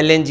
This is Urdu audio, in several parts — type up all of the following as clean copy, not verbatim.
LNG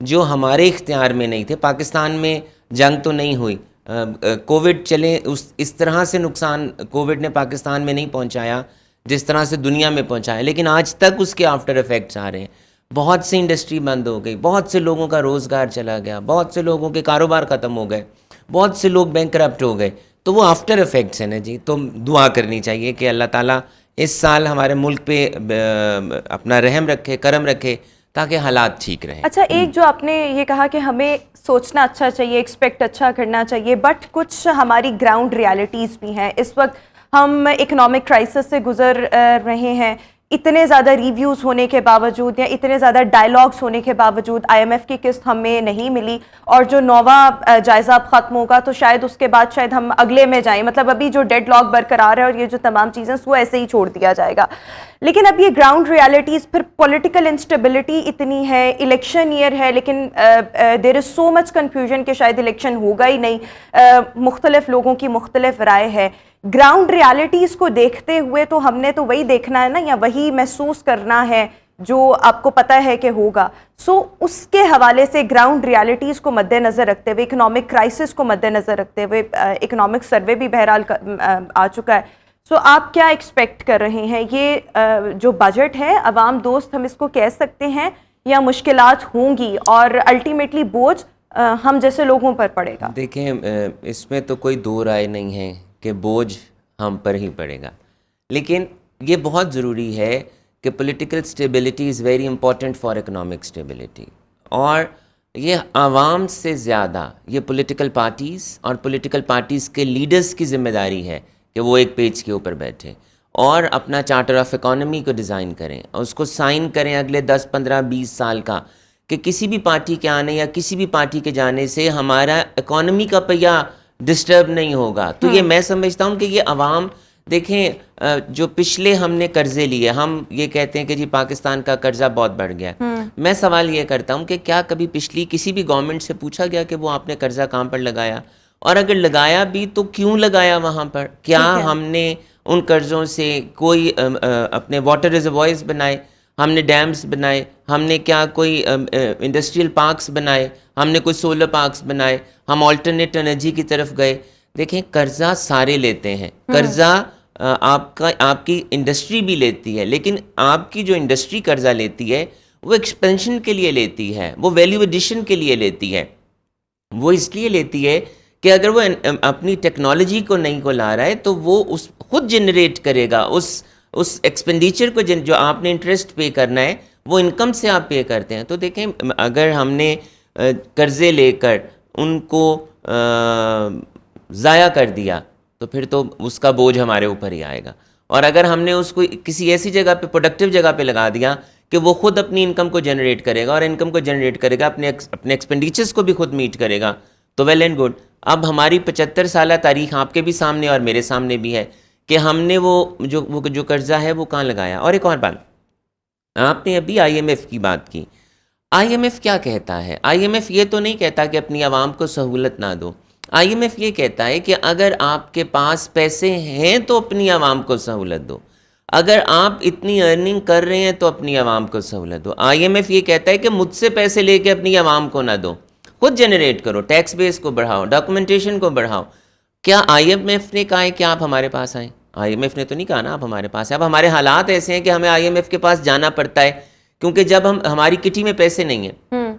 جو ہمارے اختیار میں نہیں تھے. پاکستان میں جنگ تو نہیں ہوئی, کووڈ چلیں اس طرح سے نقصان کووڈ نے پاکستان میں نہیں پہنچایا جس طرح سے دنیا میں پہنچایا, لیکن آج تک اس کے آفٹر افیکٹس آ رہے ہیں. بہت سی انڈسٹری بند ہو گئی, بہت سے لوگوں کا روزگار چلا گیا, بہت سے لوگوں کے کاروبار ختم ہو گئے, بہت سے لوگ بینکرپٹ ہو گئے. تو وہ آفٹر افیکٹس ہیں نا جی. تو دعا کرنی چاہیے کہ اللہ تعالیٰ اس سال ہمارے ملک پہ اپنا رحم رکھے, کرم رکھے, تاکہ حالات ٹھیک رہیں. اچھا, ایک جو آپ نے یہ کہا کہ ہمیں سوچنا اچھا چاہیے, ایکسپیکٹ اچھا کرنا چاہیے, بٹ کچھ ہماری گراؤنڈ ریالٹیز بھی ہیں. اس وقت ہم اکنامک کرائسس سے گزر رہے ہیں. اتنے زیادہ ریویوز ہونے کے باوجود یا اتنے زیادہ ڈائلاگس ہونے کے باوجود IMF کی قسط ہمیں نہیں ملی, اور جو نواں جائزہ اب ختم ہوگا تو شاید اس کے بعد شاید ہم اگلے میں جائیں. مطلب ابھی جو ڈیڈ لاک برقرار ہے اور یہ جو تمام چیزیں وہ ایسے ہی چھوڑ دیا جائے گا. لیکن اب یہ گراؤنڈ ریالٹیز, پھر پولیٹیکل انسٹیبلٹی اتنی ہے, الیکشن ایئر ہے, لیکن دیر از سو مچ کنفیوژن کہ شاید الیکشن ہوگا ہی نہیں. مختلف لوگوں کی مختلف رائے ہے. گراؤنڈ ریالٹیز کو دیکھتے ہوئے تو ہم نے تو وہی دیکھنا ہے نا, یا وہی محسوس کرنا ہے جو آپ کو پتہ ہے کہ ہوگا. سو اس کے حوالے سے گراؤنڈ ریالٹیز کو مد نظر رکھتے ہوئے, اکنامک کرائسس کو مد نظر رکھتے ہوئے, اکنامک سروے بھی بہرحال آ چکا ہے. سو آپ کیا ایکسپیکٹ کر رہے ہیں؟ یہ جو بجٹ ہے عوام دوست ہم اس کو کہہ سکتے ہیں, یا مشکلات ہوں گی اور الٹیمیٹلی بوجھ ہم جیسے لوگوں پر پڑے گا؟ دیکھیں, اس میں تو کوئی دو رائے نہیں ہے کہ بوجھ ہم پر ہی پڑے گا, لیکن یہ بہت ضروری ہے کہ political stability is very important for economic stability. اور یہ عوام سے زیادہ یہ پولیٹیکل پارٹیز اور پولیٹیکل پارٹیز کے لیڈرز کی ذمہ داری ہے کہ وہ ایک پیج کے اوپر بیٹھیں اور اپنا چارٹر آف اکانومی کو ڈیزائن کریں اور اس کو سائن کریں اگلے 10, 15, 20 سال کا, کہ کسی بھی پارٹی کے آنے یا کسی بھی پارٹی کے جانے سے ہمارا اکانومی کا پہیہ ڈسٹرب نہیں ہوگا. تو یہ میں سمجھتا ہوں کہ یہ عوام, دیکھیں جو پچھلے ہم نے قرضے لیے, ہم یہ کہتے ہیں کہ جی پاکستان کا قرضہ بہت بڑھ گیا. میں سوال یہ کرتا ہوں کہ کیا کبھی پچھلی کسی بھی گورنمنٹ سے پوچھا گیا کہ وہ آپ نے قرضہ کہاں پر لگایا, اور اگر لگایا بھی تو کیوں لگایا وہاں پر؟ کیا ہم نے ان قرضوں سے کوئی اپنے واٹر ریزروائرز بنائے, ہم نے ڈیمز بنائے, ہم نے کیا کوئی انڈسٹریل پارکس بنائے, ہم نے کوئی سولر پارکس بنائے, ہم آلٹرنیٹ انرجی کی طرف گئے؟ دیکھیں, قرضہ سارے لیتے ہیں, قرضہ آپ کی انڈسٹری بھی لیتی ہے, لیکن آپ کی جو انڈسٹری قرضہ لیتی ہے وہ ایکسپینشن کے لیے لیتی ہے, وہ ویلیو ایڈیشن کے لیے لیتی ہے. وہ اس لیے لیتی ہے کہ اگر وہ اپنی ٹیکنالوجی کو نہیں کو لا رہا ہے تو وہ اس خود جنریٹ کرے گا اس ایکسپینڈیچر کو, جو آپ نے انٹرسٹ پے کرنا ہے وہ انکم سے آپ پے کرتے ہیں. تو دیکھیں, اگر ہم نے قرضے لے کر ان کو ضائع کر دیا تو پھر تو اس کا بوجھ ہمارے اوپر ہی آئے گا. اور اگر ہم نے اس کو کسی ایسی جگہ پہ, پروڈکٹیو جگہ پہ لگا دیا کہ وہ خود اپنی انکم کو جنریٹ کرے گا, اور انکم کو جنریٹ کرے گا, اپنے ایکسپینڈیچرز کو بھی خود میٹ کرے گا, تو ویل اینڈ گڈ. اب ہماری 75 سالہ تاریخ آپ کے بھی سامنے اور میرے سامنے بھی ہے کہ ہم نے وہ جو قرضہ ہے وہ کہاں لگایا. اور ایک اور بات, آپ نے ابھی IMF کی بات کی. IMF کیا کہتا ہے؟ IMF یہ تو نہیں کہتا کہ اپنی عوام کو سہولت نہ دو. IMF یہ کہتا ہے کہ اگر آپ کے پاس پیسے ہیں تو اپنی عوام کو سہولت دو, اگر آپ اتنی ارننگ کر رہے ہیں تو اپنی عوام کو سہولت دو. IMF یہ کہتا ہے کہ مجھ سے پیسے لے کے اپنی عوام کو نہ دو, خود جنریٹ کرو, ٹیکس بیس کو بڑھاؤ, ڈاکومنٹیشن کو بڑھاؤ. کیا IMF نے کہا ہے کہ آپ ہمارے پاس آئیں؟ IMF نے تو نہیں کہا نا آپ ہمارے پاس آئیں. اب ہمارے حالات ایسے ہیں کہ ہمیں IMF کے پاس جانا پڑتا ہے, کیونکہ جب ہماری کٹی میں پیسے نہیں ہیں,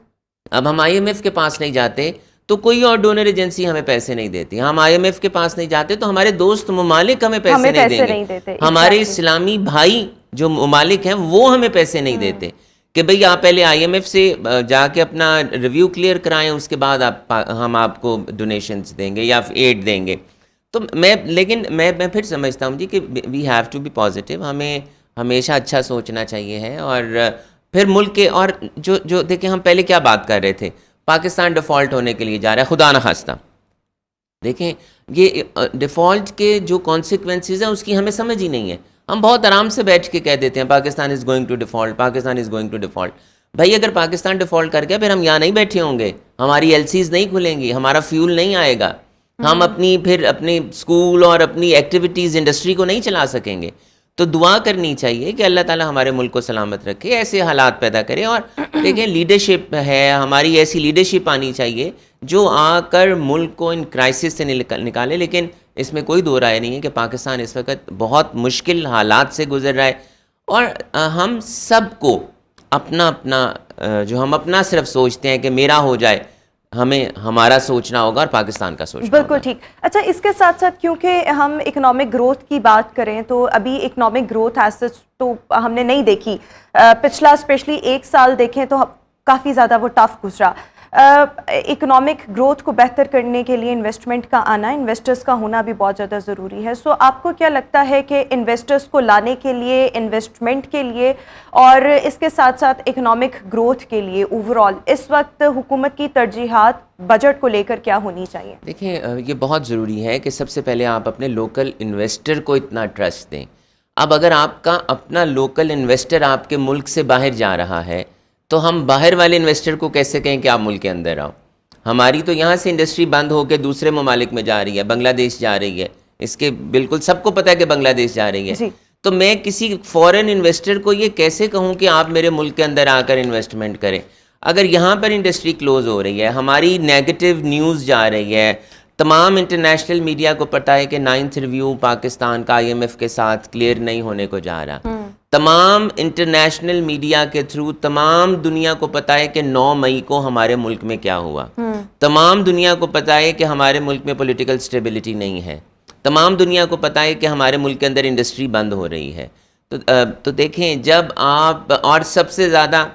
اب ہم IMF کے پاس نہیں جاتے تو کوئی اور ڈونر ایجنسی ہمیں پیسے نہیں دیتی. ہم IMF کے پاس نہیں جاتے تو ہمارے دوست ممالک ہمیں پیسے نہیں دیں گے, ہمارے اسلامی بھائی جو ممالک ہیں وہ ہمیں پیسے نہیں دیتے کہ بھئی آپ پہلے IMF سے جا کے اپنا ریویو کلیئر کرائیں, اس کے بعد ہم آپ کو ڈونیشنز دیں گے یا ایڈ دیں گے. تو لیکن میں پھر سمجھتا ہوں جی کہ we have to be positive, ہمیں ہمیشہ اچھا سوچنا چاہیے ہے. اور پھر ملک کے, اور جو دیکھیں ہم پہلے کیا بات کر رہے تھے, پاکستان ڈیفالٹ ہونے کے لیے جا رہا ہے, خدا نہ خواستہ. دیکھیں یہ ڈیفالٹ کے جو کانسیکوینسز ہیں اس کی ہمیں سمجھ ہی نہیں ہے. ہم بہت آرام سے بیٹھ کے کہہ دیتے ہیں Pakistan is going to default, Pakistan is going to default. بھائی اگر پاکستان ڈیفالٹ کر گیا پھر ہم یہاں نہیں بیٹھے ہوں گے, ہماری LCs نہیں کھلیں گی, ہمارا فیول نہیں آئے گا, ہم اپنے اسکول اور اپنی ایکٹیویٹیز انڈسٹری کو نہیں چلا سکیں گے. تو دعا کرنی چاہیے کہ اللہ تعالیٰ ہمارے ملک کو سلامت رکھے, ایسے حالات پیدا کرے. اور دیکھیں لیڈرشپ ہے ہماری, ایسی لیڈرشپ آنی چاہیے جو آ کر ملک کو ان کرائسس سے نکالے. لیکن اس میں کوئی دو رائے نہیں ہے کہ پاکستان اس وقت بہت مشکل حالات سے گزر رہا ہے, اور ہم سب کو اپنا جو ہم اپنا صرف سوچتے ہیں کہ میرا ہو جائے, ہمیں ہمارا سوچنا ہوگا اور پاکستان کا سوچنا ہوگا. بالکل ٹھیک. اچھا, اس کے ساتھ ساتھ کیونکہ ہم اکنامک گروتھ کی بات کریں تو ابھی اکنامک گروتھ ایسے تو ہم نے نہیں دیکھی. پچھلا اسپیشلی 1 سال دیکھیں تو کافی زیادہ وہ ٹف گزرا. اکنامک گروتھ کو بہتر کرنے کے لیے انویسٹمنٹ کا آنا, انویسٹرز کا ہونا بھی بہت زیادہ ضروری ہے. سو آپ کو کیا لگتا ہے کہ انویسٹرز کو لانے کے لیے, انویسٹمنٹ کے لیے اور اس کے ساتھ ساتھ اکنامک گروتھ کے لیے اوور آل اس وقت حکومت کی ترجیحات بجٹ کو لے کر کیا ہونی چاہیے؟ دیکھیں یہ بہت ضروری ہے کہ سب سے پہلے آپ اپنے لوکل انویسٹر کو اتنا ٹرسٹ دیں. اب اگر آپ کا اپنا لوکل انویسٹر آپ کے ملک سے باہر جا رہا ہے تو ہم باہر والے انویسٹر کو کیسے کہیں کہ آپ ملک کے اندر آؤ؟ ہماری تو یہاں سے انڈسٹری بند ہو کے دوسرے ممالک میں جا رہی ہے, بنگلہ دیش جا رہی ہے, اس کے بالکل سب کو پتہ ہے کہ بنگلہ دیش جا رہی ہے. جی. تو میں کسی فورن انویسٹر کو یہ کیسے کہوں کہ آپ میرے ملک کے اندر آ کر انویسٹمنٹ کریں؟ اگر یہاں پر انڈسٹری کلوز ہو رہی ہے, ہماری نیگیٹو نیوز جا رہی ہے, تمام انٹرنیشنل میڈیا کو پتہ ہے کہ 9th ریویو پاکستان کا IMF کے ساتھ کلیئر نہیں ہونے کو جا رہا, تمام انٹرنیشنل میڈیا کے تھرو تمام دنیا کو پتہ ہے کہ 9 مئی کو ہمارے ملک میں کیا ہوا, تمام دنیا کو پتہ ہے کہ ہمارے ملک میں پولیٹیکل سٹیبلٹی نہیں ہے, تمام دنیا کو پتہ ہے کہ ہمارے ملک کے اندر انڈسٹری بند ہو رہی ہے. تو دیکھیں جب آپ, اور سب سے زیادہ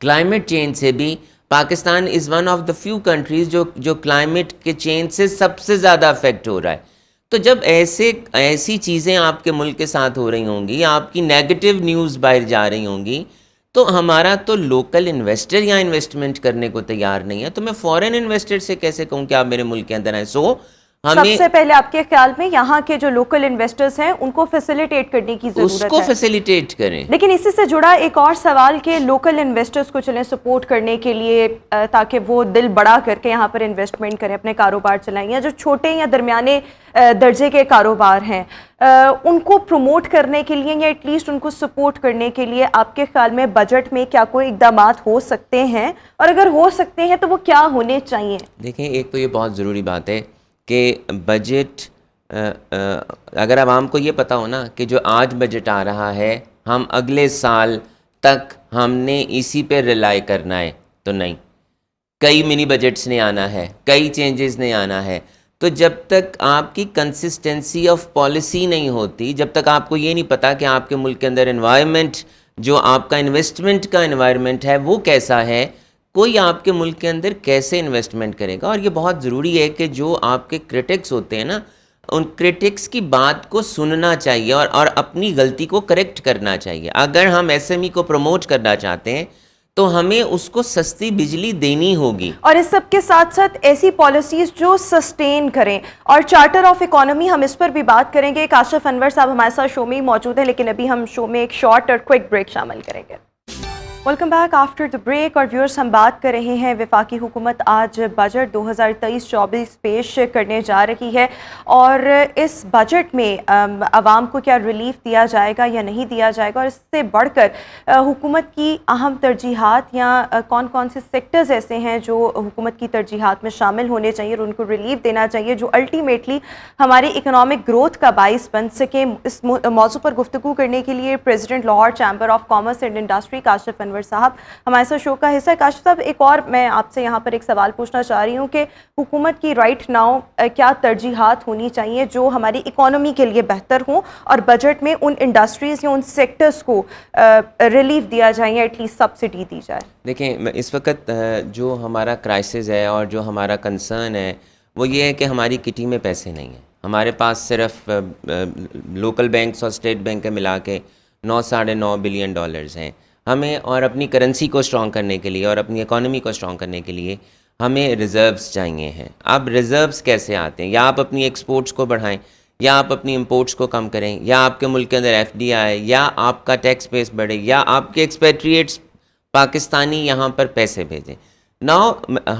کلائمیٹ چینج سے بھی Pakistan is one of the few countries جو کلائمیٹ کے چینج سے سب سے زیادہ افیکٹ ہو رہا ہے. تو جب ایسی چیزیں آپ کے ملک کے ساتھ ہو رہی ہوں گی, آپ کی نیگیٹو نیوز باہر جا رہی ہوں گی, تو ہمارا تو لوکل انویسٹر یہاں انویسٹمنٹ کرنے کو تیار نہیں ہے, تو میں فورن انویسٹر سے کیسے کہوں کہ آپ میرے ملک کے اندر آئیں؟ سو سب سے پہلے آپ کے خیال میں یہاں کے جو لوکل انویسٹرز ہیں ان کو فیسیلیٹیٹ کرنے کی ضرورت ہے, اس کو فیسیلیٹیٹ کریں. لیکن اسی سے جڑا ایک اور سوال کہ لوکل انویسٹرز کو چلیں سپورٹ کرنے کے لیے تاکہ وہ دل بڑا کر کے یہاں پر انویسٹمنٹ کریں, اپنے کاروبار چلائیں, یا جو چھوٹے یا درمیانے درجے کے کاروبار ہیں ان کو پروموٹ کرنے کے لیے یا ایٹ لیسٹ ان کو سپورٹ کرنے کے لیے آپ کے خیال میں بجٹ میں کیا کوئی اقدامات ہو سکتے ہیں, اور اگر ہو سکتے ہیں تو وہ کیا ہونے چاہیے؟ دیکھیں ایک تو یہ بہت ضروری بات ہے کہ بجٹ, اگر عوام کو یہ پتہ ہو نا کہ جو آج بجٹ آ رہا ہے ہم اگلے سال تک ہم نے اسی پہ ریلائی کرنا ہے, تو نہیں, کئی منی بجٹس نے آنا ہے, کئی چینجز نے آنا ہے. تو جب تک آپ کی کنسسٹنسی آف پالیسی نہیں ہوتی, جب تک آپ کو یہ نہیں پتا کہ آپ کے ملک کے اندر انوائرمنٹ, جو آپ کا انویسٹمنٹ کا انوائرمنٹ ہے وہ کیسا ہے, کوئی آپ کے ملک کے اندر کیسے انویسٹمنٹ کرے گا. اور یہ بہت ضروری ہے کہ جو آپ کے کرٹکس ہوتے ہیں نا, ان کرٹکس کی بات کو سننا چاہیے اور اپنی غلطی کو کریکٹ کرنا چاہیے. اگر ہم SME کو پروموٹ کرنا چاہتے ہیں تو ہمیں اس کو سستی بجلی دینی ہوگی, اور اس سب کے ساتھ ساتھ ایسی پالیسیز جو سسٹین کریں. اور چارٹر آف اکانومی ہم اس پر بھی بات کریں گے. کاشف انور صاحب ہمارے ساتھ شو میں موجود ہیں, لیکن ابھی ہم شو میں ایک شارٹ اور کوئک بریک شامل کریں گے. Welcome back after the break. اور ویورز ہم بات کر رہے ہیں وفاقی حکومت آج بجٹ 2023-24 پیش کرنے جا رہی ہے, اور اس بجٹ میں عوام کو کیا ریلیف دیا جائے گا یا نہیں دیا جائے گا, اور اس سے بڑھ کر حکومت کی اہم ترجیحات یا کون کون سے سیکٹرز ایسے ہیں جو حکومت کی ترجیحات میں شامل ہونے چاہیے اور ان کو ریلیف دینا چاہیے جو الٹیمیٹلی ہماری اکنامک گروتھ کا باعث بن سکے. اس موضوع پر گفتگو کرنے کے لیے president Lahore chamber of commerce and industry Kashif Anwar صاحب ہمارے ساتھ شو کا حصہ ہے. کاشف صاحب, ایک اور میں آپ سے یہاں پر ایک سوال پوچھنا چاہ رہی ہوں کہ حکومت کی رائٹ ناؤ کیا ترجیحات ہونی چاہیے جو ہماری اکانومی کے لیے بہتر ہوں, اور بجٹ میں ان انڈسٹریز یا ان سیکٹرز کو ریلیف دیا جائے یا ایٹ لیسٹ سبسڈی دی جائے؟ دیکھیں اس وقت جو ہمارا کرائسس ہے اور جو ہمارا کنسرن ہے وہ یہ ہے کہ ہماری کٹی میں پیسے نہیں ہیں. ہمارے پاس صرف لوکل بینکس اور اسٹیٹ بینک کے ملا کے 9-9.5 بلین ڈالرز ہیں. ہمیں اور اپنی کرنسی کو اسٹرانگ کرنے کے لیے اور اپنی اکانومی کو اسٹرانگ کرنے کے لیے ہمیں ریزروز چاہیے ہیں. اب ریزروز کیسے آتے ہیں؟ یا آپ اپنی ایکسپورٹس کو بڑھائیں, یا آپ اپنی امپورٹس کو کم کریں, یا آپ کے ملک کے اندر FDI آئے, یا آپ کا ٹیکس بیس بڑھے, یا آپ کے ایکسپیٹریٹس پاکستانی یہاں پر پیسے بھیجیں.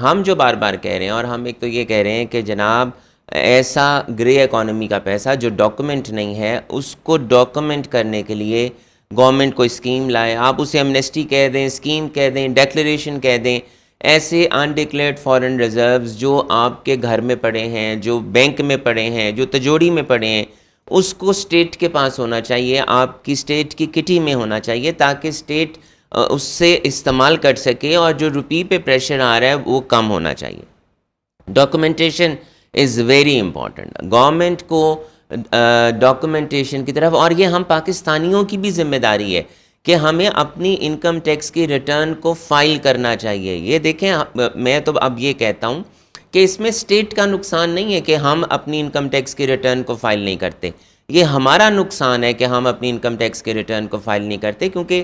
ہم جو بار بار کہہ رہے ہیں, اور ہم ایک تو یہ کہہ رہے ہیں کہ جناب ایسا گرے اکانومی کا پیسہ جو ڈاکومنٹ نہیں ہے اس کو ڈاکومنٹ کرنے کے لیے گورنمنٹ کوئی اسکیم لائے. آپ اسے ایمنیسٹی کہہ دیں, اسکیم کہہ دیں, ڈیکلریشن کہہ دیں. ایسے انڈکلیئرڈ فارن ریزروز جو آپ کے گھر میں پڑے ہیں, جو بینک میں پڑے ہیں, جو تجوری میں پڑے ہیں, اس کو اسٹیٹ کے پاس ہونا چاہیے, آپ کی اسٹیٹ کی کٹی میں ہونا چاہیے, تاکہ اسٹیٹ اس سے استعمال کر سکے اور جو روپی پہ پریشر آ رہا ہے وہ کم ہونا چاہیے. Documentation is very important. Government کو ڈاکومنٹیشن کی طرف, اور یہ ہم پاکستانیوں کی بھی ذمہ داری ہے کہ ہمیں اپنی انکم ٹیکس کی ریٹرن کو فائل کرنا چاہیے. یہ دیکھیں, میں تو اب یہ کہتا ہوں کہ اس میں اسٹیٹ کا نقصان نہیں ہے کہ ہم اپنی انکم ٹیکس کی ریٹرن کو فائل نہیں کرتے. یہ ہمارا نقصان ہے کہ ہم اپنی انکم ٹیکس کے ریٹرن کو فائل نہیں کرتے, کیونکہ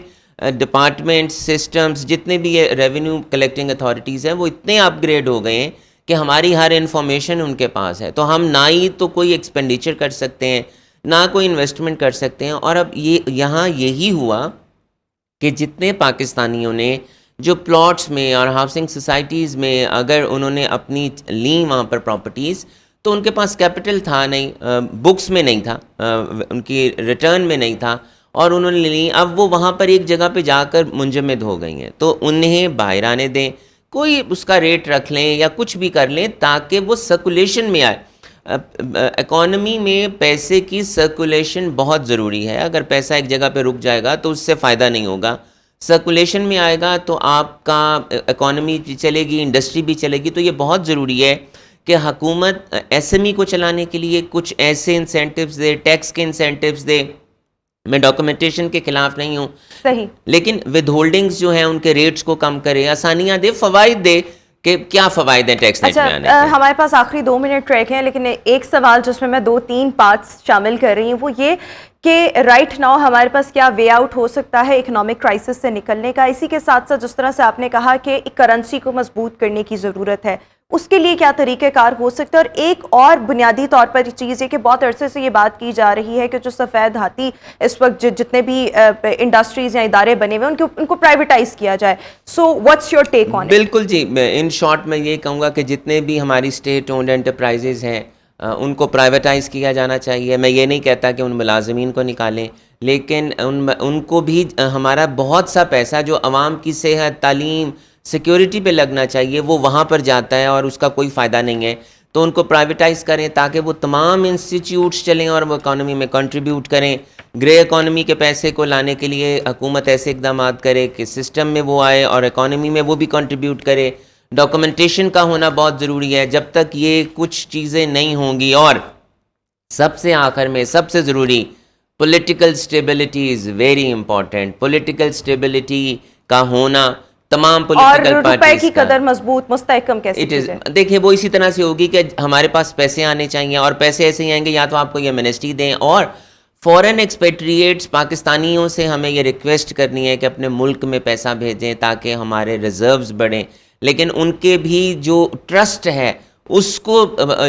ڈپارٹمنٹ سسٹمز جتنے بھی یہ ریونیو کلیکٹنگ اتھارٹیز ہیں وہ اتنے اپ گریڈ ہو گئے ہیں کہ ہماری ہر انفارمیشن ان کے پاس ہے. تو ہم نہ ہی تو کوئی ایکسپینڈیچر کر سکتے ہیں, نہ کوئی انویسٹمنٹ کر سکتے ہیں. اور اب یہاں یہی ہوا کہ جتنے پاکستانیوں نے جو پلاٹس میں اور ہاؤسنگ سوسائٹیز میں اگر انہوں نے اپنی لیں وہاں پر پراپرٹیز, تو ان کے پاس کیپٹل تھا نہیں, بکس میں نہیں تھا, ان کی ریٹرن میں نہیں تھا, اور انہوں نے لیں. اب وہ وہاں پر ایک جگہ پہ جا کر منجمد ہو گئی ہیں. تو انہیں باہر آنے دیں, کوئی اس کا ریٹ رکھ لیں یا کچھ بھی کر لیں تاکہ وہ سرکولیشن میں آئے. اکانومی میں پیسے کی سرکولیشن بہت ضروری ہے. اگر پیسہ ایک جگہ پہ رک جائے گا تو اس سے فائدہ نہیں ہوگا. سرکولیشن میں آئے گا تو آپ کا اکانومی بھی چلے گی, انڈسٹری بھی چلے گی. تو یہ بہت ضروری ہے کہ حکومت ایس ایم ای کو چلانے کے لیے کچھ ایسے انسینٹیوز دے, ٹیکس کے انسینٹیوز دے. میں ڈاکومنٹیشن کے خلاف نہیں ہوں, صحیح, لیکن ود ہولڈنگز جو ہیں ان کے ریٹس کو کم کرے, آسانیاں دے, فوائد دے کہ کیا فوائد ہیں ٹیکس نیٹ میں آنے کے. ہمارے پاس آخری 2 منٹ ٹریک ہیں, لیکن ایک سوال جس میں 2-3 پارٹس شامل کر رہی ہوں وہ یہ کہ رائٹ ناؤ ہمارے پاس کیا وے آؤٹ ہو سکتا ہے اکنامک کرائسس سے نکلنے کا. اسی کے ساتھ ساتھ جس طرح سے آپ نے کہا کہ ایک کرنسی کو مضبوط کرنے کی ضرورت ہے, اس کے لیے کیا طریقہ کار ہو سکتا ہے. اور ایک اور بنیادی طور پر چیز ہے کہ بہت عرصے سے یہ بات کی جا رہی ہے کہ جو سفید ہاتھی اس وقت جتنے بھی انڈسٹریز یا ادارے بنے ہوئے ہیں ان کو پرائیویٹائز کیا جائے. سو واٹس یور ٹیک آن؟ بالکل جی, ان شارٹ میں یہ کہوں گا کہ جتنے بھی ہماری اسٹیٹ اونڈ انٹرپرائزز ہیں ان کو پرائیویٹائز کیا جانا چاہیے. میں یہ نہیں کہتا کہ ان ملازمین کو نکالیں, لیکن ان کو بھی ہمارا بہت سا پیسہ جو عوام کی صحت, تعلیم, سیکیورٹی پہ لگنا چاہیے وہ وہاں پر جاتا ہے اور اس کا کوئی فائدہ نہیں ہے. تو ان کو پرائیویٹائز کریں تاکہ وہ تمام انسٹیٹیوٹس چلیں اور وہ اکانومی میں کنٹریبیوٹ کریں. گرے اکانومی کے پیسے کو لانے کے لیے حکومت ایسے اقدامات کرے کہ سسٹم میں وہ آئے اور اکانومی میں وہ بھی کنٹریبیوٹ کرے. ڈاکومنٹیشن کا ہونا بہت ضروری ہے. جب تک یہ کچھ چیزیں نہیں ہوں گی, اور سب سے آخر میں سب سے ضروری, political stability is very important. Political stability کا ہونا تمام پولیٹیکل پارٹیز روپے کی قدر مضبوط مستحکم کیسے کی جائے. دیکھیں وہ اسی طرح سے ہوگی کہ ہمارے پاس پیسے آنے چاہیے, اور پیسے ایسے ہی آئیں گے یا تو آپ کو یہ امنیسٹی دیں, اور فورن ایکسپیٹریٹس پاکستانیوں سے ہمیں یہ ریکویسٹ کرنی ہے کہ اپنے ملک میں پیسہ بھیجیں تاکہ ہمارے ریزروز بڑھیں. لیکن ان کے بھی جو ٹرسٹ ہے اس کو,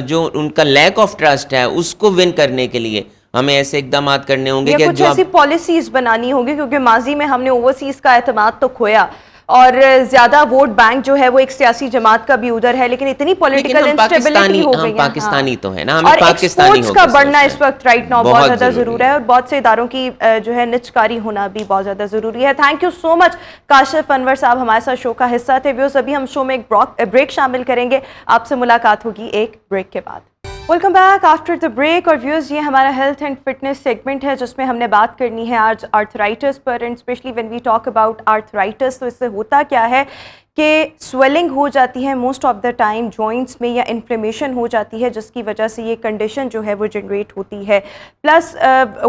جو ان کا لیک آف ٹرسٹ ہے اس کو ون کرنے کے لیے ہمیں ایسے اقدامات کرنے ہوں گے کہ کچھ ایسی پالیسیز بنانی ہوگی, کیونکہ ماضی میں ہم نے اوورسیز کا اعتماد تو کھویا, اور زیادہ ووٹ بینک جو ہے وہ ایک سیاسی جماعت کا بھی ادھر ہے, لیکن اتنی پولیٹیکل انسٹیبلٹی ہو گئی ہے. ہم پاکستانی تو ہے نا, ہمیں اور پاکستانی ایکسپورٹس کا بڑھنا اس وقت رائٹ ناؤ بہت زیادہ ضروری ہے, اور بہت سے اداروں کی جو ہے نجکاری ہونا بھی بہت زیادہ ضروری ہے. تھینک یو سو مچ کاشف انور صاحب, ہمارے ساتھ شو کا حصہ تھے. ویوز ابھی ہم شو میں ایک بریک شامل کریں گے, آپ سے ملاقات ہوگی ایک بریک کے بعد. Welcome back after the break. اور ویوز یہ ہمارا ہیلتھ اینڈ فٹنس سیگمنٹ ہے جس میں ہم نے بات کرنی ہے آج آرتھرائٹس پر, and especially when we talk about arthritis تو اس سے ہوتا کیا ہے کہ سویلنگ ہو جاتی ہے most of the time joints میں, یا انفلیمیشن ہو جاتی ہے جس کی وجہ سے یہ کنڈیشن جو ہے وہ جنریٹ ہوتی ہے. پلس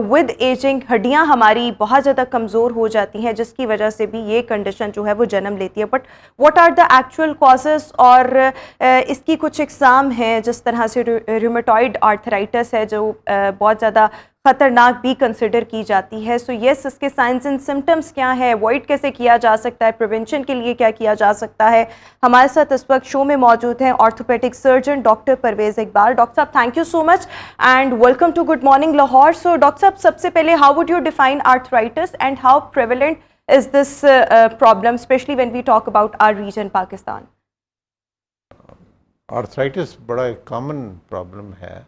ود ایجنگ ہڈیاں ہماری بہت زیادہ کمزور ہو جاتی ہیں جس کی وجہ سے بھی یہ کنڈیشن جو ہے وہ جنم لیتی ہے. But what are the actual causes, اور اس کی کچھ اقسام ہیں, جس طرح سے ریومیٹائڈ آرتھرائٹس ہے جو بہت زیادہ خطرناک بھی کنسیڈر کی جاتی ہے. سو یس, اس کے سائنس اینڈ سمٹمس کیا ہیں, اوائڈ کیسے کیا جا سکتا ہے, پریونشن کے لیے کیا کیا جا سکتا ہے. ہمارے ساتھ اس وقت شو میں موجود ہیں orthopaedic surgeon doctor Pervez Iqbal. Doctor صاحب thank you so much and welcome to good morning Lahore. So doctor صاحب سب سے پہلے how would you define arthritis and how prevalent is this problem especially when we talk about our region Pakistan? Arthritis بڑا ایک کامن پرابلم ہے،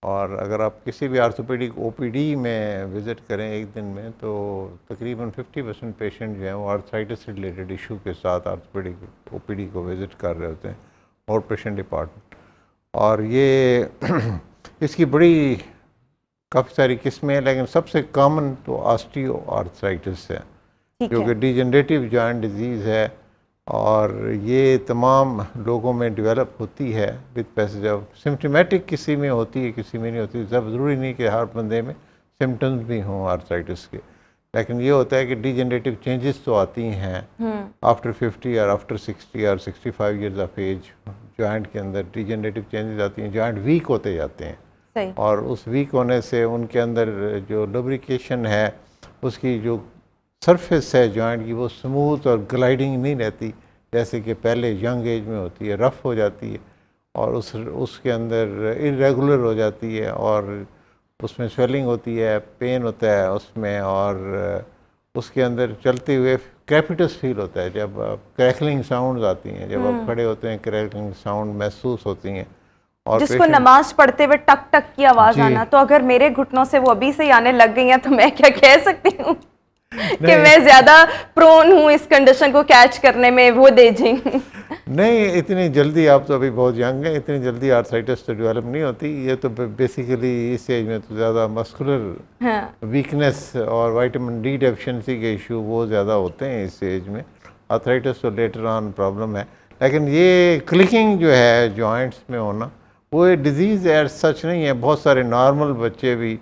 اور اگر آپ کسی بھی آرتھوپیڈک او پی ڈی میں وزٹ کریں ایک دن میں تو تقریباً 50% پیشنٹ جو ہیں وہ آرتھرائٹس سے ریلیٹڈ ایشو کے ساتھ آرتھوپیڈک او پی ڈی کو وزٹ کر رہے ہوتے ہیں، اور پیشنٹ ڈپارٹمنٹ. اور یہ اس کی بڑی کافی ساری قسمیں ہیں، لیکن سب سے کامن تو آسٹیو آرتھرائٹس ہے، جو کہ ڈیجنریٹو جوائنٹ ڈیزیز ہے، اور یہ تمام لوگوں میں ڈیولپ ہوتی ہے وتھ پیسج آف سمپٹمیٹک، کسی میں ہوتی ہے کسی میں نہیں ہوتی. جب ضروری نہیں کہ ہر بندے میں سمٹمز بھی ہوں آرتھرائٹس کے، لیکن یہ ہوتا ہے کہ ڈیجنریٹو چینجز تو آتی ہیں آفٹر 50 اور آفٹر 60 اور 65 ایئرز آف ایج. جوائنٹ کے اندر ڈیجنریٹو چینجز آتی ہیں، جوائنٹ ویک ہوتے جاتے ہیں، اور اس ویک ہونے سے ان کے اندر جو لبریکیشن ہے، اس کی جو سرفیس ہے جوائنٹ کی، وہ سموتھ اور گلائڈنگ نہیں رہتی جیسے کہ پہلے ینگ ایج میں ہوتی ہے، رف ہو جاتی ہے، اور اس کے اندر ارریگولر ہو جاتی ہے، اور اس میں سویلنگ ہوتی ہے، پین ہوتا ہے اس میں، اور اس کے اندر چلتے ہوئے کریپٹس فیل ہوتا ہے، جب کریکلنگ ساؤنڈز آتی ہیں، جب آپ کھڑے ہوتے ہیں کریکلنگ ساؤنڈ محسوس ہوتی ہیں. اور جس کو نماز پڑھتے ہوئے ٹک ٹک کی آواز آنا، تو اگر میرے گھٹنوں سے وہ ابھی سے ہی آنے لگ گئی ہیں تو میں کیا کہہ سکتی ہوں کہ میں زیادہ پرون ہوں اس کنڈیشن کو کیچ کرنے میں، وہ دے جیں. نہیں، اتنی جلدی، آپ تو ابھی بہت ینگ ہیں، اتنی جلدی آرتھرائٹس تو ڈیولپ نہیں ہوتی. یہ تو بیسیکلی اس ایج میں تو زیادہ مسکولر ویکنس اور وائٹامن ڈی ڈیفیشنسی کے ایشو وہ زیادہ ہوتے ہیں اس ایج میں. آرتھرائٹس تو لیٹر آن پرابلم ہے، لیکن یہ کلکنگ جو ہے جوائنٹس میں ہونا، وہ ڈیزیز ایز سچ نہیں ہے. بہت سارے نارمل بچے بھی،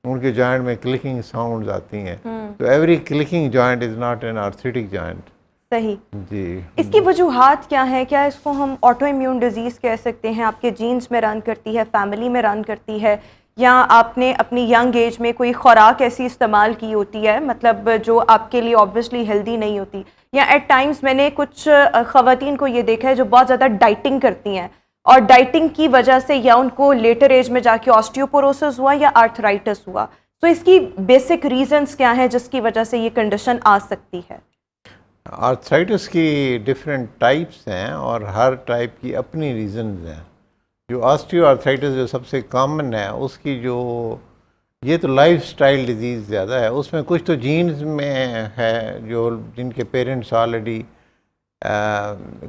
ان کے جوائنٹ میں کلکنگ ساؤنڈز آتی ہیں، تو every clicking joint is not an arthritic joint. صحیح. جی، اس کی وجوہات کیا ہیں؟ کیا اس کو ہم آٹو امیون ڈیزیز کہہ سکتے ہیں؟ آپ کے جینز میں رن کرتی ہے، فیملی میں رن کرتی ہے، یا آپ نے اپنی ینگ ایج میں کوئی خوراک ایسی استعمال کی ہوتی ہے مطلب جو آپ کے لیے آبویسلی ہیلدی نہیں ہوتی، یا ایٹ ٹائمز میں نے کچھ خواتین کو یہ دیکھا ہے جو بہت زیادہ ڈائٹنگ کرتی ہیں، اور ڈائٹنگ کی وجہ سے یا ان کو لیٹر ایج میں جا کے آسٹیوپوروسس ہوا یا آرتھرائٹس ہوا. تو اس کی بیسک ریزنز کیا ہیں جس کی وجہ سے یہ کنڈیشن آ سکتی ہے؟ آرتھرائٹس کی ڈفرینٹ ٹائپس ہیں، اور ہر ٹائپ کی اپنی ریزنز ہیں. جو آسٹیو آرتھرائٹس جو سب سے کامن ہے، اس کی جو یہ تو لائف سٹائل ڈیزیز زیادہ ہے. اس میں کچھ تو جینز میں ہے، جو جن کے پیرنٹس آلریڈی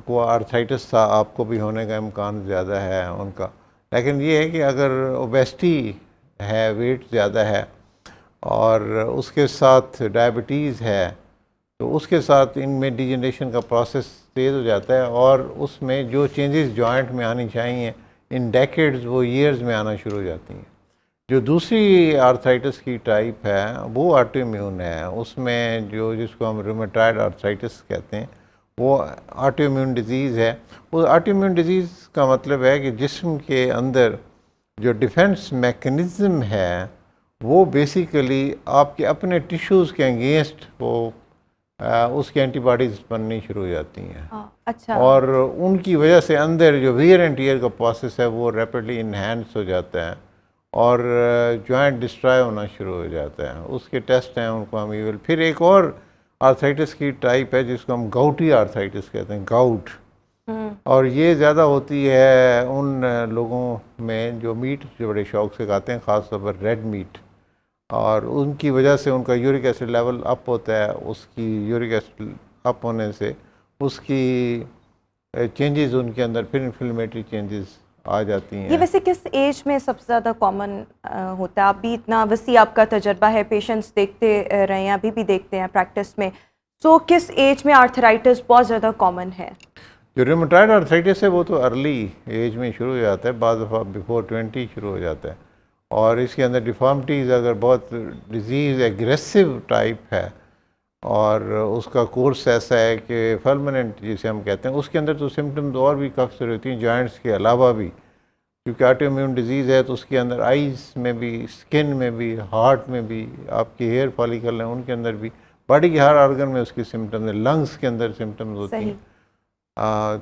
کو آرتھرائٹس تھا، آپ کو بھی ہونے کا امکان زیادہ ہے ان کا. لیکن یہ ہے کہ اگر اوبیسٹی ہے، ویٹ زیادہ ہے، اور اس کے ساتھ ڈائبٹیز ہے، تو اس کے ساتھ ان میں ڈیجنریشن کا پروسیس تیز ہو جاتا ہے، اور اس میں جو چینجز جوائنٹ میں آنی چاہیے ان ڈیکیڈز، وہ ایئرز میں آنا شروع ہو جاتی ہیں. جو دوسری آرتھرائٹس کی ٹائپ ہے وہ آٹو امیون ہے. اس میں جس کو ہم رومیٹائڈ آرتھرائٹس کہتے ہیں، وہ آٹو امیون ڈیزیز ہے. وہ آٹو امیون ڈیزیز کا مطلب ہے کہ جسم کے اندر جو ڈیفنس میکنزم ہے، وہ بیسیکلی آپ کے اپنے ٹیشوز کے اگینسٹ وہ اس کی اینٹی باڈیز بننی شروع ہو جاتی ہیں. اچھا. اور ان کی وجہ سے اندر جو ویئر اینڈ ٹیئر کا پروسیس ہے وہ ریپڈلی انہینس ہو جاتا ہے، اور جوائنٹ ڈسٹرائے ہونا شروع ہو جاتا ہے. اس کے ٹیسٹ ہیں، ان کو ہم ایول. پھر ایک اور آرتھرائٹس کی ٹائپ ہے جس کو ہم گاؤٹی آرتھرائٹس کہتے ہیں، گاؤٹ. اور یہ زیادہ ہوتی ہے ان لوگوں میں جو میٹ جو بڑے شوق سے کھاتے ہیں، خاص طور پر ریڈ میٹ، اور ان کی وجہ سے ان کا یورک ایسڈ لیول اپ ہوتا ہے. اس کی یورک ایسڈ اپ ہونے سے اس کی چینجز ان کے اندر پھر انفلیمیٹری چینجز آ جاتی ہیں. یہ ویسے کس ایج میں سب سے زیادہ کامن ہوتا ہے؟ آپ بھی اتنا وسیع آپ کا تجربہ ہے، پیشنٹس دیکھتے رہے ہیں، ابھی بھی دیکھتے ہیں پریکٹس میں، سو کس ایج میں آرتھرائٹس بہت زیادہ کامن ہے؟ جو ریموٹائڈ آرتھرائٹس ہے وہ تو ارلی ایج میں شروع ہو جاتا ہے، بعض دفعہ بیفور 20 شروع ہو جاتا ہے. اور اس کے اندر ڈیفارمٹیز، اگر بہت ڈیزیز ایگریسو ٹائپ ہے اور اس کا کورس ایسا ہے کہ پرماننٹ جسے ہم کہتے ہیں، اس کے اندر تو سمٹمز اور بھی کافی ساری ہوتی ہیں جوائنٹس کے علاوہ بھی. کیونکہ آٹو امیون ڈیزیز ہے تو اس کے اندر آئیز میں بھی، اسکن میں بھی، ہارٹ میں بھی، آپ کی ہیئر فالیکل ہیں ان کے اندر بھی، باڈی کے ہر آرگن میں اس کی سمٹمز ہیں، لنگس کے اندر سمٹمز ہوتی ہیں.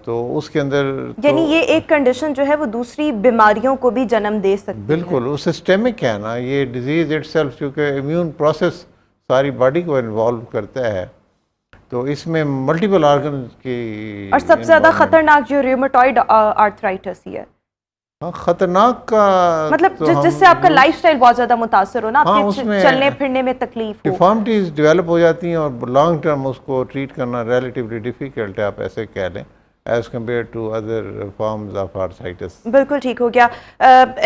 تو اس کے اندر یعنی یہ ایک کنڈیشن جو ہے وہ دوسری بیماریوں کو بھی جنم دے سکتی ہے. بالکل، وہ سسٹمک ہے نا یہ ڈیزیز اٹ سیلف، چونکہ امیون پروسیس ساری باڈی کو انوالو کرتا ہے. تو اس میں ملٹیپل آرگنز کی اور سب سے زیادہ خطرناک جو ریومیٹوئڈ آرتھرائٹس ہی ہے. ہاں خطرناک کا مطلب جس سے آپ کا لائف سٹائل بہت زیادہ متاثر ہو نا, آپ کے چلنے پھرنے میں تکلیف ہو, ڈیفارمٹیز ڈیولپ ہو جاتی ہیں اور لانگ ٹرم اس کو ٹریٹ کرنا ریلیٹیولی ڈیفیکلٹ ہے, آپ ایسے کہہ لیں, as compare to other forms of arthritis. بالکل ٹھیک ہو گیا.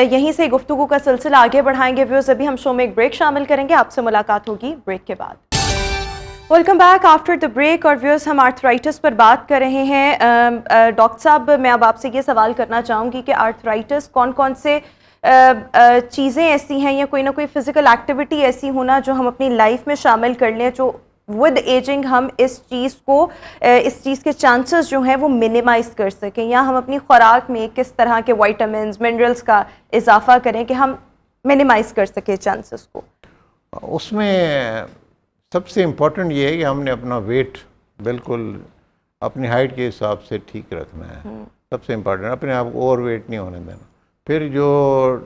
یہیں سے گفتگو کا سلسلہ آگے بڑھائیں گے ویورز. ابھی ہم شو میں ایک بریک شامل کریں گے, آپ سے ملاقات ہوگی بریک کے بعد. Welcome back after the break. اور ویورز ہم آرتھرائٹس پر بات کر رہے ہیں. ڈاکٹر صاحب میں اب آپ سے یہ سوال کرنا چاہوں گی کہ آرتھرائٹس کون کون سے چیزیں ایسی ہیں یا کوئی نہ کوئی فزیکل ایکٹیویٹی ایسی ہونا جو ہم اپنی لائف میں شامل کر لیں جو ود ایجنگ ہم اس چیز کے چانسز جو ہیں وہ منیمائز کر سکیں, یا ہم اپنی خوراک میں کس طرح کے وائٹامنز منرلز کا اضافہ کریں کہ ہم منیمائز کر سکیں چانسز کو. اس میں سب سے امپورٹنٹ یہ ہے کہ ہم نے اپنا ویٹ بالکل اپنی ہائٹ کے حساب سے ٹھیک رکھنا ہے. سب سے امپورٹنٹ اپنے آپ کو اوور ویٹ نہیں ہونے دینا. پھر جو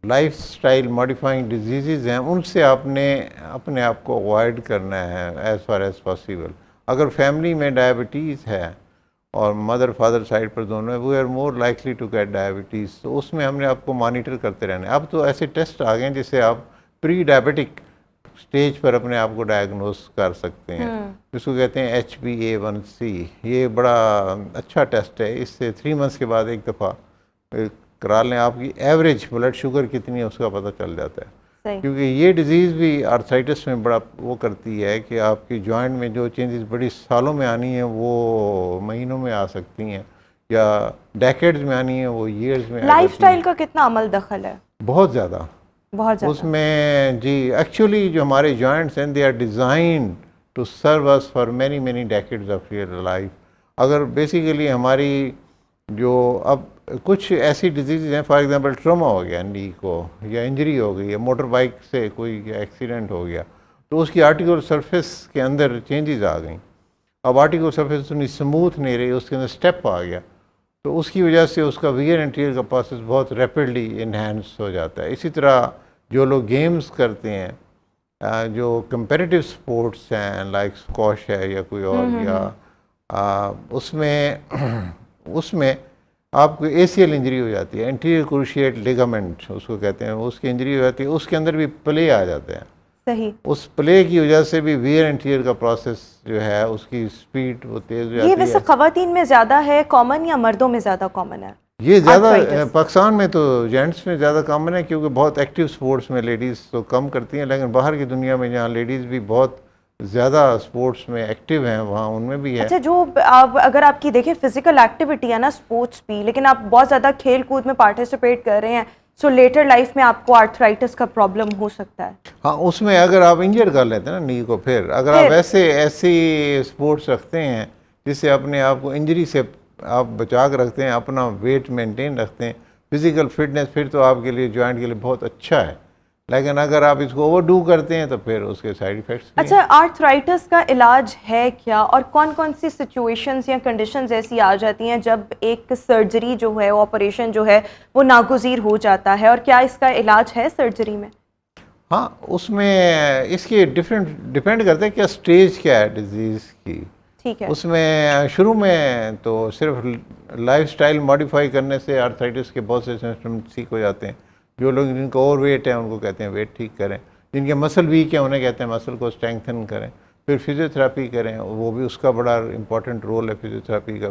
لائف سٹائل ماڈیفائنگ ڈیزیزز ہیں ان سے آپ نے اپنے آپ کو اوائڈ کرنا ہے ایز فار ایز پاسیبل. اگر فیملی میں ڈائبٹیز ہے اور مدر فادر سائڈ پر دونوں ہے, we are more likely to get diabetes, تو اس میں ہم نے آپ کو مانیٹر کرتے رہنا ہے. اب تو ایسے ٹیسٹ آ گئے ہیں جس سے آپ پری ڈائبٹک اسٹیج پر اپنے آپ کو ڈائگنوز کر سکتے ہیں, جس کو کہتے ہیں HbA1c. یہ بڑا اچھا ٹیسٹ ہے. اس سے 3 months کے بعد ایک دفعہ کرا لیں, آپ کی ایوریج بلڈ شوگر کتنی ہے اس کا پتہ چل جاتا ہے. کیونکہ یہ ڈیزیز بھی آرتھرائٹس میں بڑا وہ کرتی ہے کہ آپ کی جوائنٹ میں جو چینجز بڑی سالوں میں آنی ہیں وہ مہینوں میں آ سکتی ہیں, یا ڈیکیڈز میں آنی ہیں وہ ایئرز میں. لائف سٹائل کا کتنا عمل دخل ہے؟ بہت زیادہ. اس میں جی ایکچولی جو ہمارے جوائنٹس ہیں they are designed to serve us for many many decades of your life. اگر بیسیکلی ہماری جو اب کچھ ایسی ڈیزیز ہیں, فار ایگزامپل ٹروما ہو گیا نی کو, یا انجری ہو گئی, یا موٹر بائک سے کوئی ایکسیڈنٹ ہو گیا, تو اس کی آرٹیکولر سرفیس کے اندر چینجز آ گئیں. اب آرٹیکولر سرفیس اتنی سموتھ نہیں رہی, اس کے اندر اسٹیپ آ گیا, تو اس کی وجہ سے اس کا ویئر اینڈ ٹیئر کا پروسیس بہت ریپڈلی انہینس ہو جاتا ہے. اسی طرح جو لوگ گیمز کرتے ہیں, جو کمپیٹیٹیو سپورٹس ہیں لائک اسکواش ہے یا کوئی اور, یا اس میں آپ کو ACL انجری ہو جاتی ہے, انٹیریئر کروشیٹ لیگامنٹ اس کو کہتے ہیں, اس کی انجری ہو جاتی ہے, اس کے اندر بھی پلے آ جاتے ہیں. صحیح. اس پلے کی وجہ سے بھی ویئر اینڈ ٹیئر کا پروسیس جو ہے اس کی اسپیڈ وہ تیز ہو جاتی ہے. یہ ویسے خواتین میں زیادہ ہے کامن یا مردوں میں زیادہ کامن ہے؟ یہ زیادہ پاکستان میں تو جینٹس میں زیادہ کامن ہے, کیونکہ بہت ایکٹیو سپورٹس میں لیڈیز تو کم کرتی ہیں, لیکن باہر کی دنیا میں جہاں لیڈیز بھی بہت زیادہ سپورٹس میں ایکٹیو ہیں وہاں ان میں بھی ہے. اچھا, جو اگر آپ کی دیکھیں فزیکل ایکٹیویٹی ہے نا, سپورٹس بھی, لیکن آپ بہت زیادہ کھیل کود میں پارٹیسپیٹ کر رہے ہیں, سو لیٹر لائف میں آپ کو آرتھرائٹس کا پرابلم ہو سکتا ہے. ہاں, اس میں اگر آپ انجر کر لیتے ہیں نا نی کو, پھر اگر آپ ایسی سپورٹس رکھتے ہیں جس سے اپنے آپ کو انجری سے آپ بچا کے رکھتے ہیں, اپنا ویٹ مینٹین رکھتے ہیں, فزیکل فٹنس, پھر تو آپ کے لیے جوائنٹ کے لیے بہت اچھا ہے. لیکن اگر آپ اس کو اوور ڈو کرتے ہیں تو پھر اس کے سائیڈ ایفیکٹس. اچھا, آرتھرائٹس کا علاج ہے کیا, اور کون کون سی سچویشنز یا کنڈیشنز ایسی آ جاتی ہیں جب ایک سرجری جو ہے, آپریشن جو ہے وہ ناگزیر ہو جاتا ہے, اور کیا اس کا علاج ہے سرجری میں؟ ہاں, اس میں اس کی ڈپینڈ کرتا ہے کیا اسٹیج کیا ہے ڈیزیز کی. ٹھیک ہے. اس میں شروع میں تو صرف لائف سٹائل ماڈیفائی کرنے سے آرتھرائٹس کے بہت سے سمپٹم ٹھیک ہو جاتے ہیں. جو لوگ جن کا اوور ویٹ ہے ان کو کہتے ہیں ویٹ ٹھیک کریں, جن کے مسل ویک ہیں انہیں کہتے ہیں مسل کو اسٹرینگتھن کریں, پھر فزیوتھراپی کریں, وہ بھی اس کا بڑا امپورٹنٹ رول ہے فزیوتھراپی کا.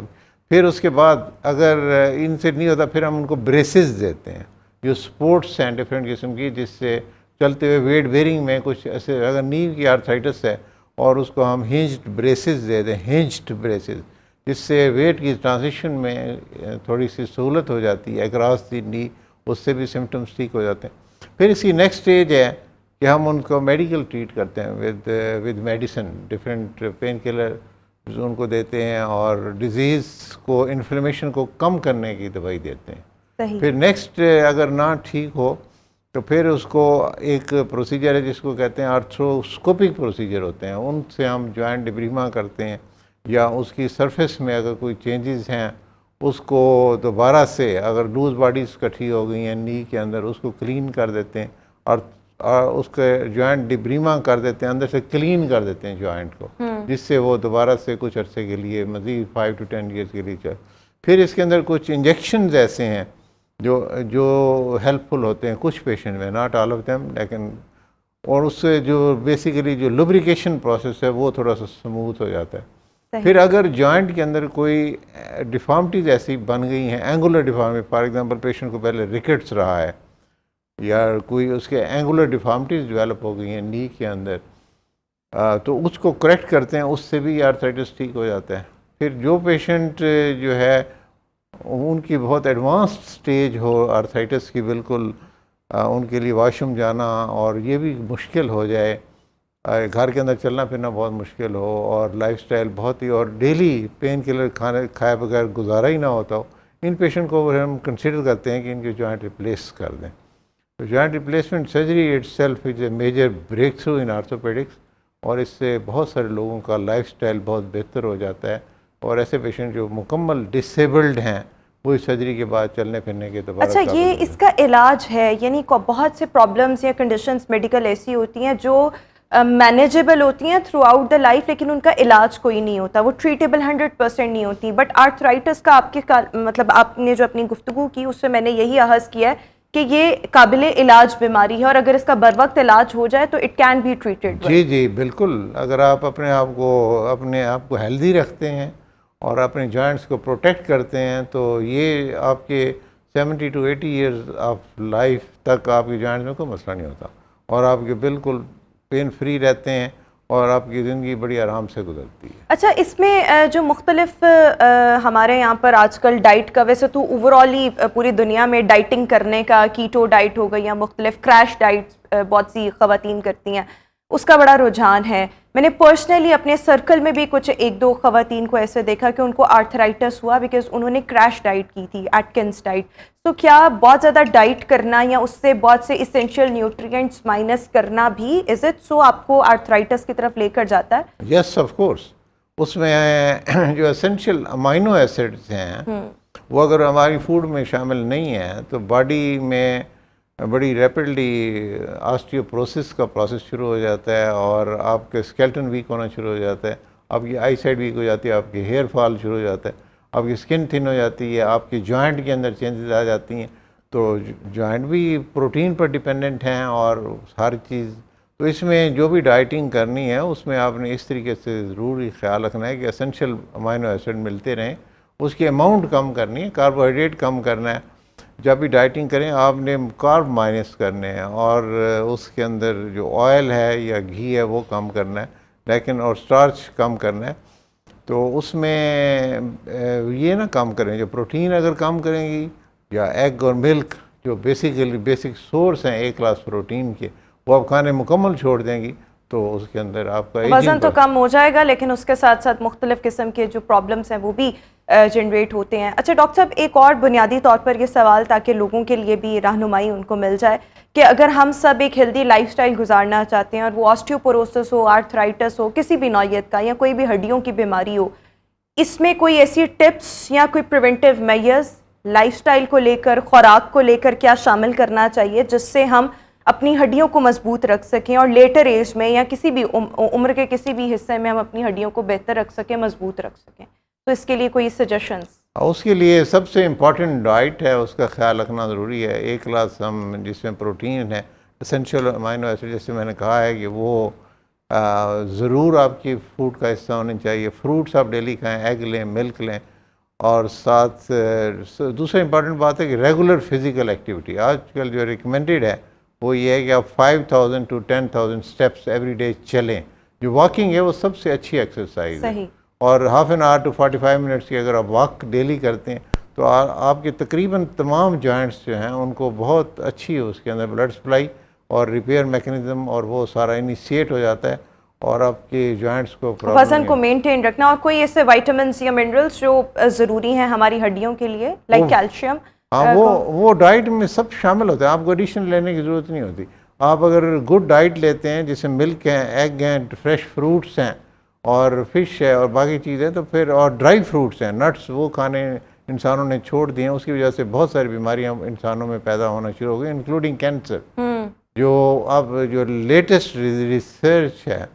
پھر اس کے بعد اگر ان سے نہیں ہوتا پھر ہم ان کو بریسز دیتے ہیں, جو سپورٹس ہیں ڈفرینٹ قسم کی, جس سے چلتے ہوئے ویٹ بیئرنگ میں کچھ ایسے, اگر نی کی آرتھرائٹس ہے اور اس کو ہم ہنجڈ بریسز دے دیں, ہنجڈ بریسز, جس سے ویٹ کی ٹرانزیشن میں تھوڑی سی سہولت ہو جاتی ہے اکراس دی نی, اس سے بھی سمپٹمس ٹھیک ہو جاتے ہیں. پھر اس کی نیکسٹ اسٹیج ہے کہ ہم ان کو میڈیکل ٹریٹ کرتے ہیں with medicine, different painkiller ان کو دیتے ہیں, اور ڈیزیز کو انفلیمیشن کو کم کرنے کی دوائی دیتے ہیں. پھر نیکسٹ اگر نہ ٹھیک ہو تو پھر اس کو ایک پروسیجر ہے جس کو کہتے ہیں آرتھروسکوپک پروسیجر ہوتے ہیں, ان سے ہم جوائنٹ ڈبریما کرتے ہیں, یا اس کی سرفیس میں اگر کوئی چینجز ہیں اس کو دوبارہ سے, اگر لوز باڈیز کٹھی ہو گئی ہیں نی کے اندر, اس کو کلین کر دیتے ہیں, اور اس کے جوائنٹ ڈبریما کر دیتے ہیں, اندر سے کلین کر دیتے ہیں جوائنٹ کو, جس سے وہ دوبارہ سے کچھ عرصے کے لیے مزید 5 to 10 ایئرس کے لیے چلے. پھر اس کے اندر کچھ انجیکشنز ایسے ہیں جو ہیلپ فل ہوتے ہیں کچھ پیشنٹ میں, ناٹ آل آف دیم, لیکن اور اس سے جو بیسیکلی جو لوبریکیشن پروسیس ہے وہ تھوڑا سا سموتھ ہو جاتا ہے. پھر اگر جوائنٹ کے اندر کوئی ڈیفارمٹیز ایسی بن گئی ہیں, اینگولر ڈیفارمٹی, فار ایگزامپل پیشنٹ کو پہلے ریکٹس رہا ہے یا کوئی اس کے اینگولر ڈیفارمٹیز ڈیولپ ہو گئی ہیں نی کے اندر, تو اس کو کریکٹ کرتے ہیں, اس سے بھی آرتھرائٹس ٹھیک ہو جاتا ہے. پھر جو پیشنٹ جو ہے ان کی بہت ایڈوانسڈ سٹیج ہو آرتھرائٹس کی, بالکل ان کے لیے واش روم جانا اور یہ بھی مشکل ہو جائے, گھر کے اندر چلنا پھرنا بہت مشکل ہو, اور لائف سٹائل بہت ہی, اور ڈیلی پین کلر کھائے بغیر گزارا ہی نہ ہوتا ہو, ان پیشنٹ کو ہم کنسیڈر کرتے ہیں کہ ان کے جوائنٹ ریپلیس کر دیں. تو joint replacement surgery itself is a major breakthrough in orthopedics, اور اس سے بہت سارے لوگوں کا لائف سٹائل بہت بہتر ہو جاتا ہے, اور ایسے پیشنٹ جو مکمل ڈسیبلڈ ہیں وہ سرجری کے بعد چلنے پھرنے کے دوبارہ. اچھا, یہ اس کا علاج ہے, یعنی بہت سے پرابلمس یا کنڈیشنز میڈیکل ایسی ہوتی ہیں جو مینیجیبل ہوتی ہیں تھرو آؤٹ دا لائف, لیکن ان کا علاج کوئی نہیں ہوتا, وہ ٹریٹیبل 100% نہیں ہوتی. بٹ آرتھرائٹس کا آپ کے مطلب آپ نے جو اپنی گفتگو کی اس سے میں نے یہی احاظ کیا ہے کہ یہ قابل علاج بیماری ہے, اور اگر اس کا بر وقت علاج ہو جائے تو اٹ کین بی ٹریٹڈ. جی بالکل, اگر آپ اپنے آپ کو ہیلدی رکھتے ہیں اور اپنے جوائنٹس کو پروٹیکٹ کرتے ہیں تو یہ آپ کے 70 to 80 ایئرز آف لائف تک آپ کے جوائنٹس میں کوئی مسئلہ نہیں ہوتا, اور آپ کے بالکل پین فری رہتے ہیں, اور آپ کی زندگی بڑی آرام سے گزرتی ہے. اچھا, اس میں جو مختلف ہمارے یہاں پر آج کل ڈائٹ کا, ویسے تو اوور آل ہی پوری دنیا میں ڈائٹنگ کرنے کا, کیٹو ڈائٹ ہو گئی یا مختلف کریش ڈائٹ بہت سی خواتین کرتی ہیں, اس کا بڑا رجحان ہے. میں نے پرسنلی اپنے سرکل میں بھی کچھ 1-2 خواتین کو ایسے دیکھا کہ ان کو آرتھرائٹس ہوا بیکاز انہوں نے کریش ڈائٹ کی تھی, ایٹکنس ڈائٹ. تو کیا بہت زیادہ ڈائٹ کرنا یا اس سے بہت سے اسینشیل نیوٹریئنٹس مائنس کرنا بھی از اٹ سو آپ کو آرتھرائٹس کی طرف لے کر جاتا ہے؟ یس آف کورس, اس میں جو اسینشیل امائنو ایسڈز ہیں وہ اگر ہماری فوڈ میں شامل نہیں ہیں تو باڈی میں بڑی ریپڈلی آسٹیوپروسس کا پروسیس شروع ہو جاتا ہے, اور آپ کے اسکیلٹن ویک ہونا شروع ہو جاتا ہے, آپ کی آئی سائٹ ویک ہو جاتی ہے, آپ کی ہیئر فال شروع ہو جاتا ہے, آپ کی اسکن تھن ہو جاتی ہے, آپ کی جوائنٹ کے اندر چینجز آ جاتی ہیں. تو جوائنٹ بھی پروٹین پر ڈیپینڈنٹ ہیں اور ہر چیز. تو اس میں جو بھی ڈائٹنگ کرنی ہے اس میں آپ نے اس طریقے سے ضروری خیال رکھنا ہے کہ اسینشیل امائنو ایسڈ ملتے رہیں, اس کی اماؤنٹ کم کرنی ہے, کاربوہائیڈریٹ کم کرنا ہے. جب بھی ڈائٹنگ کریں آپ نے کارب مائنس کرنے ہیں, اور اس کے اندر جو آئل ہے یا گھی ہے وہ کم کرنا ہے, لیکن اور سٹارچ کم کرنا ہے. تو اس میں یہ نہ کم کریں, جو پروٹین اگر کم کریں گی یا ایگ اور ملک جو بیسک سورس ہیں ایک کلاس پروٹین کے, وہ آپ کھانے مکمل چھوڑ دیں گی تو اس کے اندر آپ کا وزن تو کم ہو جائے گا, لیکن اس کے ساتھ ساتھ مختلف قسم کے جو پرابلمس ہیں وہ بھی جنریٹ ہوتے ہیں. اچھا ڈاکٹر صاحب, ایک اور بنیادی طور پر یہ سوال تاکہ لوگوں کے لیے بھی رہنمائی ان کو مل جائے کہ اگر ہم سب ایک ہیلدی لائف سٹائل گزارنا چاہتے ہیں اور وہ آسٹیوپوروسس ہو, آرتھرائٹس ہو, کسی بھی نوعیت کا یا کوئی بھی ہڈیوں کی بیماری ہو, اس میں کوئی ایسی ٹپس یا کوئی پریونٹیو میئرز لائف سٹائل کو لے کر, خوراک کو لے کر کیا شامل کرنا چاہیے جس سے ہم اپنی ہڈیوں کو مضبوط رکھ سکیں اور لیٹر ایج میں یا کسی بھی عمر کے کسی بھی حصے میں ہم اپنی ہڈیوں کو بہتر رکھ سکیں, مضبوط رکھ سکیں؟ تو اس کے لیے کوئی سجیشنز؟ اس کے لیے سب سے امپورٹنٹ ڈائٹ ہے, اس کا خیال رکھنا ضروری ہے. ایک گلاس ہم جس میں پروٹین ہے, اسینشیل امائنو ایسڈ جیسے میں نے کہا ہے کہ وہ ضرور آپ کی فوڈ کا حصہ ہونے چاہیے. فروٹس آپ ڈیلی کھائیں, ایگ لیں, ملک لیں, اور ساتھ دوسرا امپورٹنٹ بات ہے کہ ریگولر فزیکل ایکٹیویٹی. آج کل جو ریکمینڈیڈ ہے وہ یہ ہے کہ آپ 5000 to 10,000 اسٹیپس ایوری ڈے چلیں. جو واکنگ ہے وہ سب سے اچھی ایکسرسائز ہے, اور half an hour to 45 minutes کی اگر آپ واک ڈیلی کرتے ہیں تو آپ کے تقریباً تمام جوائنٹس جو ہیں ان کو بہت اچھی اس کے اندر بلڈ سپلائی اور ریپیئر میکنزم اور وہ سارا انیشیٹ ہو جاتا ہے, اور آپ کے جوائنٹس کو وزن کو مینٹین رکھنا. اور کوئی ایسے وائٹامنس یا منرلس جو ضروری ہیں ہماری ہڈیوں کے لیے, لائک کیلشیم؟ ہاں, وہ ڈائٹ میں سب شامل ہوتے ہیں, آپ کو ایڈیشن لینے کی ضرورت نہیں ہوتی. آپ اگر گڈ ڈائٹ لیتے ہیں جیسے ملک ہیں, ایگ ہیں, فریش فروٹس ہیں, اور فش ہے, اور باقی چیزیں, تو پھر اور ڈرائی فروٹس ہیں, نٹس, وہ کھانے انسانوں نے چھوڑ دیے ہیں. اس کی وجہ سے بہت ساری بیماریاں انسانوں میں پیدا ہونا شروع ہو گئی, انکلوڈنگ کینسر. جو اب جو لیٹسٹ ریسرچ ہے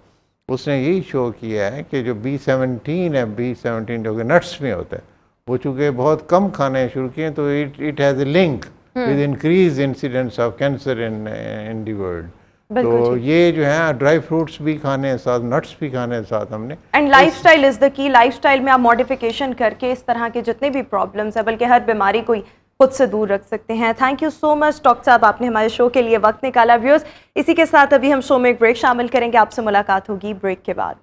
اس نے یہی شو کیا ہے کہ جو B17 ہے, B17 جو کہ نٹس میں ہوتا ہے, وہ چونکہ بہت کم کھانے شروع کیے تو it has a link with increase incidence of cancer in the world. تو یہ جو ہے ڈرائی فروٹس بھی کھانے ہیں ساتھ, نٹس بھی کھانے ہیں ساتھ ہم نے. اینڈ لائف اسٹائل از دا کی. لائف اسٹائل میں آپ ماڈیفیکیشن کر کے اس طرح کے جتنے بھی پرابلمس ہیں بلکہ ہر بیماری کو خود سے دور رکھ سکتے ہیں. Thank you so much doctor صاحب, آپ نے ہمارے شو کے لیے وقت نکالا. ویورز اسی کے ساتھ ابھی ہم شو میں ایک بریک شامل کریں گے, آپ سے ملاقات ہوگی بریک کے بعد.